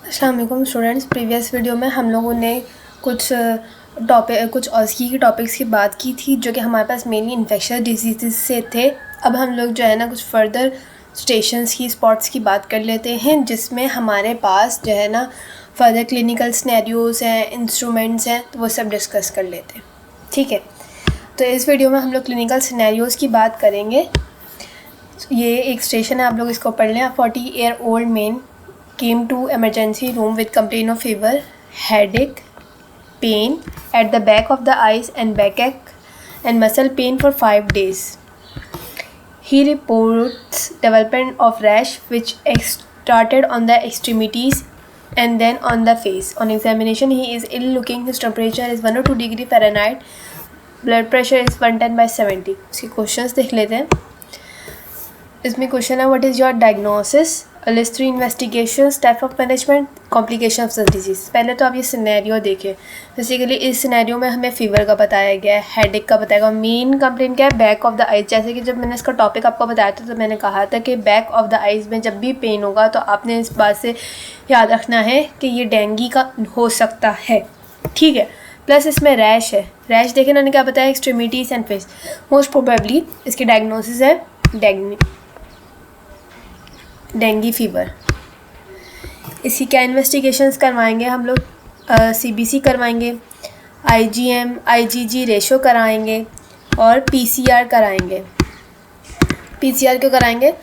अस्सलाम वालेकुम students. Previous video में हम लोगों ने कुछ ऑस्की की टॉपिक्स की बात की थी जो कि हमारे पास मेनली इन्फेक्शस डिजीज़ से थे। अब हम लोग जो है ना कुछ फर्दर स्टेशंस की स्पॉट्स की बात कर लेते हैं जिसमें हमारे पास जो है ना फर्दर क्लिनिकल सिनेरियोज़ हैं, इंस्ट्रूमेंट्स हैं, तो वो सब डिस्कस कर लेते हैं। ठीक है, तो इस वीडियो में हम लोग क्लिनिकल सिनेरियोज़ की बात करेंगे। ये एक स्टेशन है, आप लोग इसको पढ़ लें। 40-year-old man came to emergency room with complaint of fever, headache, pain at the back of the eyes and backache and muscle pain for 5 days. He reports development of rash which started on the extremities and then on the face. On examination, he is ill looking. His temperature is 1 or 2 degree Fahrenheit. Blood pressure is 110/70. इसके questions देख लेते हैं। इसमें question है, what is your diagnosis, list 3 investigation, type of management, complication of the disease. पहले तो आप ये सिनेरियो देखें। बेसिकली इस सिनेरियो में हमें फीवर का बताया गया है, हेडेक का बताया गया। मेन कंप्लेंट क्या है, बैक ऑफ द आइज। जैसे कि जब मैंने इसका टॉपिक आपको बताया था तो मैंने कहा था कि बैक ऑफ द आइज में जब भी पेन होगा तो आपने इस बात से याद रखना है कि ये डेंगू का हो सकता है। ठीक है, प्लस इसमें रैश है। रैश देखें उन्होंने क्या बताया, extremities and face. Most probably इसकी डायग्नोसिस है डेंगू फीवर। इसकी क्या इन्वेस्टिगेशंस करवाएंगे हम लोग, सीबीसी करवाएंगे, आईजीएम आईजीजी रेशो कराएंगे और पीसीआर कराएंगे। पीसीआर क्यों कराएंगे,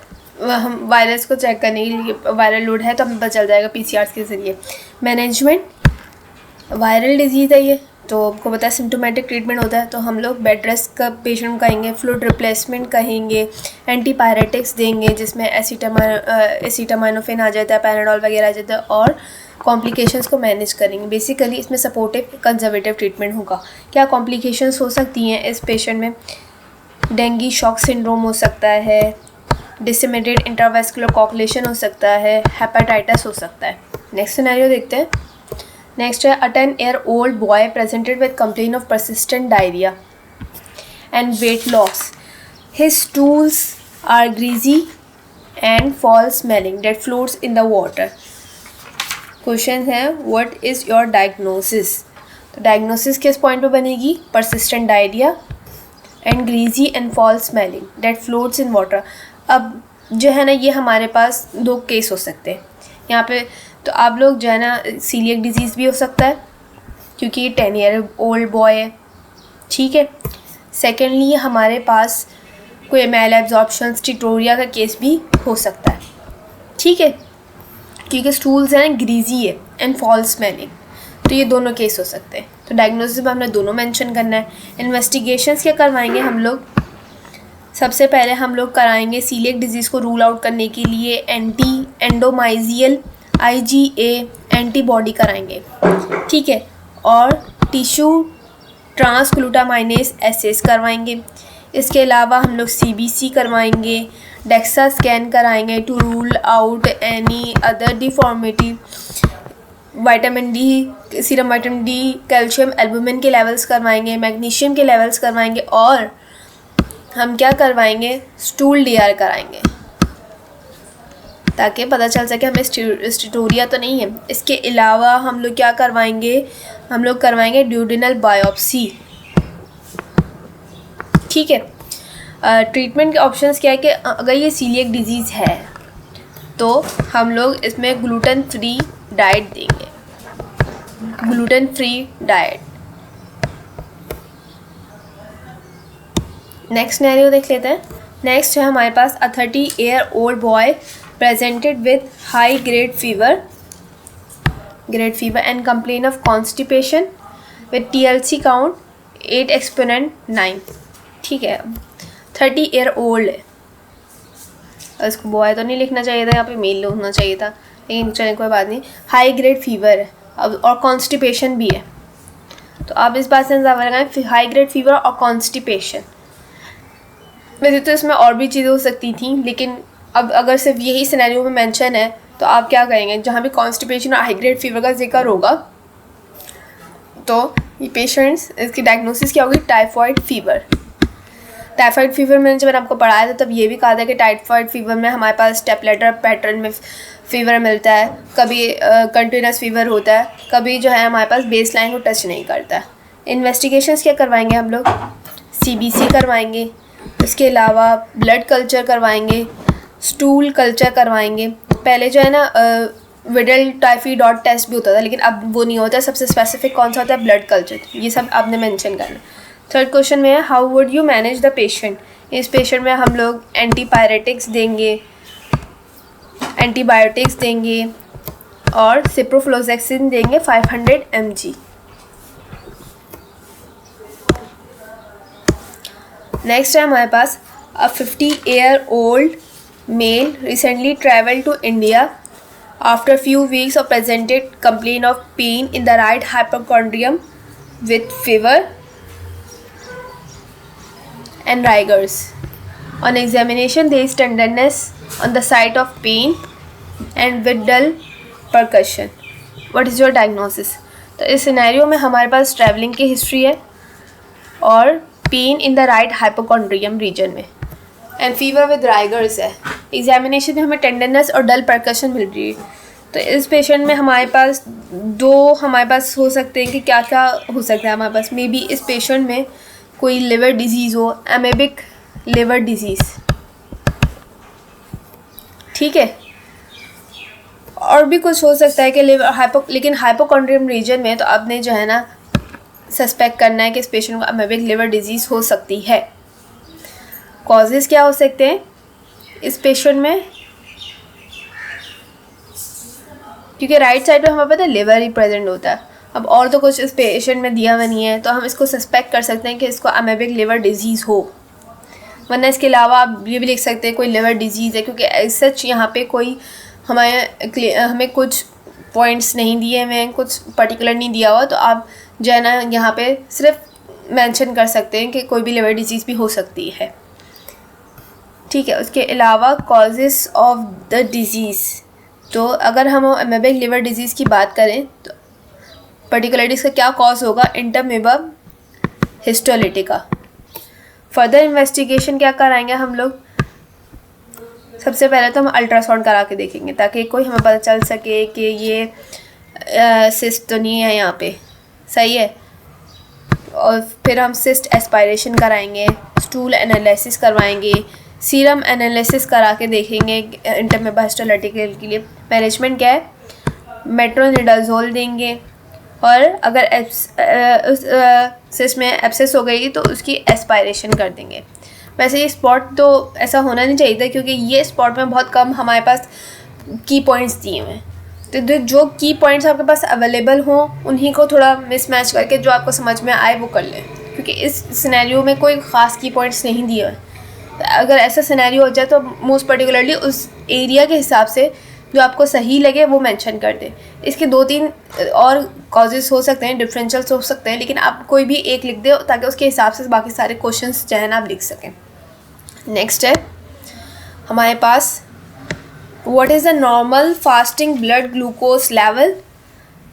हम वायरस को चेक करने के लिए, वायरल लोड है तो हमें पता चल जाएगा पीसीआर के ज़रिए। मैनेजमेंट, वायरल डिजीज़ है ये तो आपको पता है सिम्टोमेटिक ट्रीटमेंट होता है, तो हम लोग बेड रेस्ट का पेशेंट कहेंगे, फ्लूइड रिप्लेसमेंट कहेंगे, एंटीपायरेटिक्स देंगे जिसमें एसिटामाइनोफेन आ जाता है, पैराडोल वगैरह आ जाता है, और कॉम्प्लिकेशंस को मैनेज करेंगे। बेसिकली इसमें सपोर्टिव कंजर्वेटिव ट्रीटमेंट होगा। क्या कॉम्प्लिकेशंस हो सकती हैं इस पेशेंट में, डेंगू शॉक सिंड्रोम हो सकता है, डिसेमिनेटेड इंट्रावेस्कुलर कॉकुलेशन हो सकता है, हेपेटाइटिस हो सकता है। नेक्स्ट सिनेरियो देखते हैं। नेक्स्ट है, a 10-year-old boy presented with complaint of persistent diarrhea and weight loss. His stools are greasy and foul smelling that floats in the water. Question है, what is your diagnosis? तो diagnosis किस point पे बनेगी, persistent diarrhea and greasy and foul smelling that floats in water। अब जो है ना ये हमारे पास 2 केस हो सकते हैं यहाँ पे। तो आप लोग जो है ना सीलिएक डिजीज़ भी हो सकता है क्योंकि ये 10-year-old बॉय है। ठीक है, सेकेंडली हमारे पास कोई मैल एब्जॉर्प्शन स्टिटोरिया का केस भी हो सकता है। ठीक है, क्योंकि स्टूल्स हैं ग्रीजी है एंड फॉल स्मेलिंग, तो ये दोनों केस हो सकते हैं। तो डायग्नोसिस में हमने दोनों मेंशन करना है। इन्वेस्टिगेशंस क्या करवाएंगे हम लोग, सबसे पहले हम लोग कराएंगे सीलिएक डिजीज़ को रूल आउट करने के लिए एंडोमाइजियल IgA एंटीबॉडी कराएंगे। ठीक है, और टिश्यू ट्रांसग्लूटामाइनेस एसेस करवाएंगे। इसके अलावा हम लोग CBC करवाएंगे, डेक्सा स्कैन कराएंगे to rule out any other deformity. Vitamin D, serum vitamin D, calcium, albumin के लेवल्स करवाएंगे, मैग्नीशियम के लेवल्स करवाएंगे, और हम क्या करवाएंगे, स्टूल DR कराएंगे ताकि पता चल सके हमें स्टिटोरिया तो नहीं है। इसके अलावा हम लोग क्या करवाएंगे, हम लोग करवाएंगे ड्यूडिनल बायोप्सी। ठीक है, ट्रीटमेंट के ऑप्शंस क्या है कि अगर ये सीलिएक डिजीज़ है तो हम लोग इसमें ग्लूटेन फ्री डाइट देंगे, gluten free diet. Next scenario देख लेते हैं। नेक्स्ट है हमारे पास, a 30-year-old boy presented with high grade fever and complaint of constipation with TLC count 8 exponent 9। ठीक है, 30-year-old है, इसको बॉय तो नहीं लिखना चाहिए था, यहाँ पे मेल होना चाहिए था, लेकिन चलिए कोई बात नहीं। हाई ग्रेड फीवर है अब और कॉन्स्टिपेशन भी है, तो आप इस बात से अंदाज़ा लगाएं, हाई ग्रेड फीवर और कॉन्स्टिपेशन। वैसे तो इसमें और भी चीज़ें हो सकती थी, लेकिन अब अगर सिर्फ यही सिनेरियो में मेंशन है तो आप क्या करेंगे, जहाँ भी कॉन्स्टिपेशन और हाई ग्रेड फीवर का जिक्र होगा तो ये पेशेंट्स, इसकी डायग्नोसिस क्या होगी, टाइफॉइड फीवर। टाइफाइड फीवर में जब मैंने आपको पढ़ाया था तब ये भी कहा था कि टाइफाइड फीवर में हमारे पास स्टेप लेटर पैटर्न में फीवर मिलता है, कभी कंटिन्यूस फीवर होता है, कभी जो है हमारे पास बेस लाइन को टच नहीं करता है। इन्वेस्टिगेशंस क्या करवाएंगे हम लोग, CBC करवाएंगे, इसके अलावा ब्लड कल्चर करवाएंगे, स्टूल कल्चर करवाएंगे। पहले जो है ना विडल टाइफी डॉट टेस्ट भी होता था, लेकिन अब वो नहीं होता। सबसे स्पेसिफिक कौन सा होता है, ब्लड कल्चर। ये सब आपने मेंशन करना। थर्ड क्वेश्चन में है how would you manage the patient. इस पेशेंट में हम लोग एंटीबायोटिक्स देंगे और सिप्रोफ्लोक्सेसिन देंगे 500 mg। नेक्स्ट है हमारे पास a 50-year-old male recently traveled to India after few weeks of presented complaint of pain in the right hypochondrium with fever and rigors. On examination there is tenderness on the site of pain and with dull percussion. What is your diagnosis? तो इस scenario में हमारे पास travelling की history है और pain in the right hypochondrium region में and fever with rigors है। Examination में हमें टेंडरनेस और डल परकशन मिल रही है। तो इस पेशेंट में हमारे पास हमारे पास हो सकते हैं कि क्या क्या हो सकता है हमारे पास। मे बी इस पेशेंट में कोई लिवर डिजीज़ हो, एमेबिक लिवर डिजीज़, ठीक है। और भी कुछ हो सकता है कि लेकिन हाइपोकॉन्ड्रियम रीजन में तो आपने जो है ना सस्पेक्ट करना है कि इस पेशेंट को अमेबिक लिवर डिजीज़ हो सकती है। कॉजेज़ क्या हो सकते हैं इस पेशेंट में, क्योंकि राइट साइड पे हमें पता है लिवर ही प्रेजेंट होता है। अब और तो कुछ इस पेशेंट में दिया हुआ नहीं है, तो हम इसको सस्पेक्ट कर सकते हैं कि इसको अमेबिक लिवर डिजीज़ हो। वरना इसके अलावा आप ये भी लिख सकते हैं कोई लिवर डिजीज़ है, क्योंकि सच यहाँ पे कोई हमें कुछ पॉइंट्स नहीं दिए हुए हैं, कुछ पर्टिकुलर नहीं दिया हुआ, तो आप जो है ना यहाँ पे सिर्फ मेंशन कर सकते हैं कि कोई भी लिवर डिजीज़ भी हो सकती है, ठीक है। उसके अलावा कॉजेज़ ऑफ द डिज़ीज़, तो अगर हम अमेबिक लिवर डिजीज़ की बात करें तो पर्टिकुलरली इसका क्या कॉज होगा, इंटरमीबा हिस्टोलिटिका। फर्दर इन्वेस्टिगेशन क्या कराएंगे हम लोग, सबसे पहले तो हम अल्ट्रासाउंड करा के देखेंगे ताकि कोई हमें पता चल सके कि ये सिस्ट तो नहीं है यहाँ पे, सही है। और फिर हम सिस्ट एस्पायरेशन कराएंगे, स्टूल एनालिसिस करवाएंगे, सीरम एनालिसिस करा के देखेंगे इंटरमीबा हिस्टोलिटिका के लिए। मैनेजमेंट क्या है, मेट्रोनिडाजोल देंगे, और अगर सिस्ट में एब्सेस हो गई तो उसकी एस्पायरेशन कर देंगे। वैसे ये स्पॉट तो ऐसा होना नहीं चाहिए था, क्योंकि ये स्पॉट में बहुत कम हमारे पास की पॉइंट्स दिए हुए हैं। तो जो की पॉइंट्स आपके पास अवेलेबल हों उन्हीं को थोड़ा मिसमैच करके जो आपको समझ में आए वो कर लें, क्योंकि इस सिनेरियो में कोई ख़ास की पॉइंट्स नहीं दिए हुए। अगर ऐसा सिनेरियो हो जाए तो मोस्ट पर्टिकुलरली उस एरिया के हिसाब से जो आपको सही लगे वो मेंशन कर दें। इसके 2-3 और कॉजेज़ हो सकते हैं, डिफरेंशियल्स हो सकते हैं, लेकिन आप कोई भी एक लिख दें ताकि उसके हिसाब से बाकी सारे क्वेश्चंस जो है ना आप लिख सकें। नेक्स्ट है हमारे पास what is the normal fasting blood glucose level.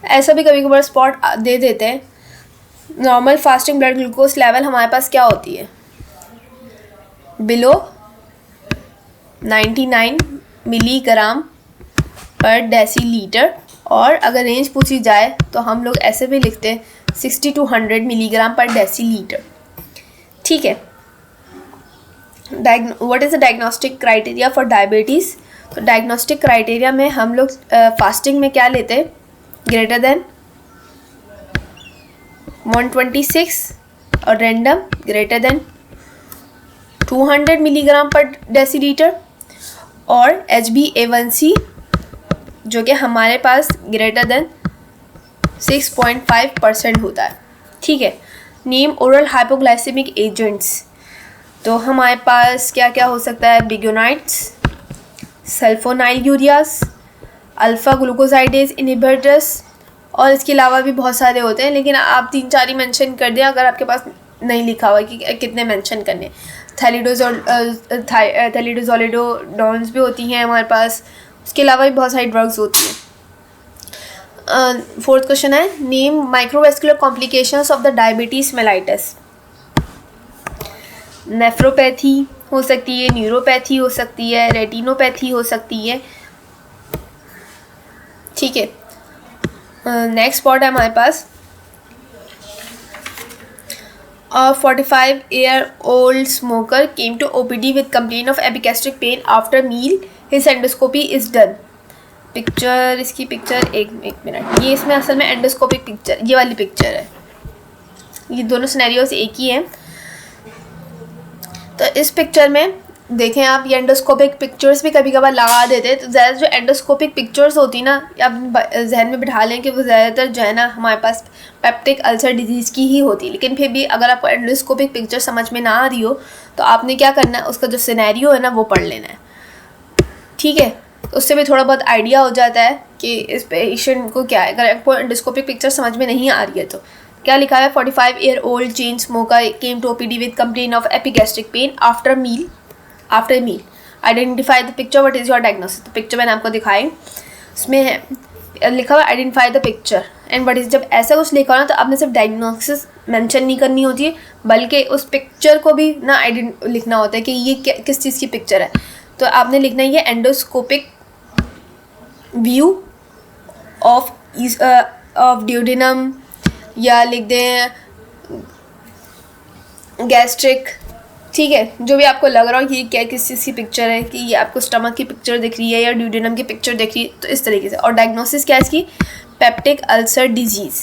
ऐसा भी कभी कभार स्पॉट दे देते हैं। Normal fasting blood glucose level हमारे पास क्या होती है, बिलो 99 मिलीग्राम पर डेसीलीटर, और अगर रेंज पूछी जाए तो हम लोग ऐसे भी लिखते हैं 60 to 100 मिलीग्राम पर डेसीलीटर, ठीक है। What is the diagnostic criteria for diabetes. तो डायग्नोस्टिक क्राइटेरिया में हम लोग फास्टिंग में क्या लेते हैं, ग्रेटर देन 126 और रैंडम ग्रेटर देन 200 मिलीग्राम पर डेसीलीटर, और HbA1c जो कि हमारे पास ग्रेटर देन 6.5% होता है, ठीक है। नेम ओरल हाइपोग्लाइसेमिक एजेंट्स, तो हमारे पास क्या क्या हो सकता है, बिगोनाइट्स, सल्फोनाइल यूरियास, अल्फ़ा ग्लूकोसाइडेज इनहिबिटर्स, और इसके अलावा भी बहुत सारे होते हैं, लेकिन आप 3-4 ही मेंशन कर दें अगर आपके पास नहीं लिखा हुआ कि कितने मेंशन करने। थैलिडोजोलिडोडॉन्स भी होती हैं हमारे पास, उसके अलावा भी बहुत सारी ड्रग्स होती हैं। फोर्थ क्वेश्चन है name microvascular complications of the diabetes mellitus. Nephropathy हो सकती है, न्यूरोपैथी हो सकती है, रेटिनोपैथी हो सकती है। ठीक है, नेक्स्ट स्पॉट है हमारे पास। A 45-year-old smoker came to OPD with complaint of epigastric pain after meal. His endoscopy is done. Picture, इसकी पिक्चर एक मिनट, ये इसमें असल में एंडोस्कोपिक पिक्चर, ये वाली पिक्चर है। ये दोनों सिनेरियोस एक ही हैं। तो इस पिक्चर में देखें आप, ये एंडोस्कोपिक पिक्चर्स भी कभी कभार लगा देते हैं। तो ज़्यादा जो एंडोस्कोपिक पिक्चर्स होती ना, आप जहन में बिठा लें कि वो ज़्यादातर जो है ना हमारे पास पेप्टिक अल्सर डिजीज़ की ही होती है। लेकिन फिर भी अगर आपको एंडोस्कोपिक पिक्चर समझ में ना आ रही हो तो आपने क्या करना है, उसका जो सिनेरियो है ना वो पढ़ लेना है। ठीक है, तो उससे भी थोड़ा बहुत आइडिया हो जाता है कि इस पेशेंट को क्या है। अगर आपको एंडोस्कोपिक पिक्चर समझ में नहीं आ रही है तो क्या लिखा है, 45-year-old chain smoker came to OPD with complaint of epigastric pain after meal. Identify the picture, what is your diagnosis? तो पिक्चर मैंने आपको दिखाई, उसमें है लिखा हुआ identify the picture and what is. जब ऐसा कुछ लिखा हो ना तो आपने सिर्फ डायग्नोसिस मेंशन नहीं करनी होती है, बल्कि उस पिक्चर को भी ना लिखना होता है कि ये किस चीज़ की पिक्चर है। तो आपने लिखना है ये एंडोस्कोपिक व्यू ऑफ ड्यूडेनम, या लिख दें गैस्ट्रिक। ठीक है, जो भी आपको लग रहा हो कि ये क्या किस चीज़ की पिक्चर है, कि ये आपको स्टमक की पिक्चर दिख रही है या ड्यूडेनम की पिक्चर दिख रही है, तो इस तरीके से। और डायग्नोसिस क्या है इसकी, peptic ulcer disease.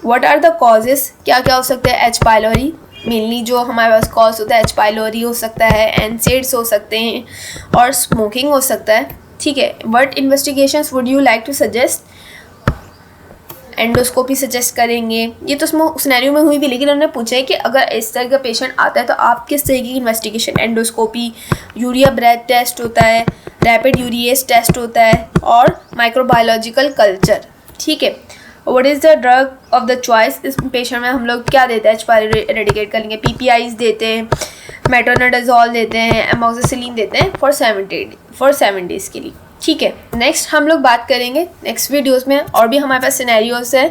What are the causes, क्या क्या हो सकता है, एच पाइलोरी मेनली जो हमारे पास कॉज होता है, एच पाइलोरी हो सकता है, एनसेड्स हो सकते हैं, और स्मोकिंग हो सकता है। ठीक है, what investigations would you like to suggest, endoscopy suggest करेंगे। ये तो सिनेरियो में हुई भी, लेकिन उन्होंने पूछा है कि अगर इस तरह का पेशेंट आता है तो आप किस तरीके की investigation, endoscopy, urea breath test होता है, रैपिड यूरिएज टेस्ट होता है, और माइक्रोबायोलॉजिकल कल्चर। ठीक है, what is the drug of the choice, इस पेशेंट में हम लोग क्या देते हैं, एच पाइलोरी एरेडिकेट करेंगे, PPIs देते हैं, मेट्रोनिडाजोल देते हैं, एमोक्सिसिलिन देते हैं फॉर 7 डेज़ के लिए। ठीक है, नेक्स्ट हम लोग बात करेंगे नेक्स्ट वीडियोस में, और भी हमारे पास सिनेरियोस है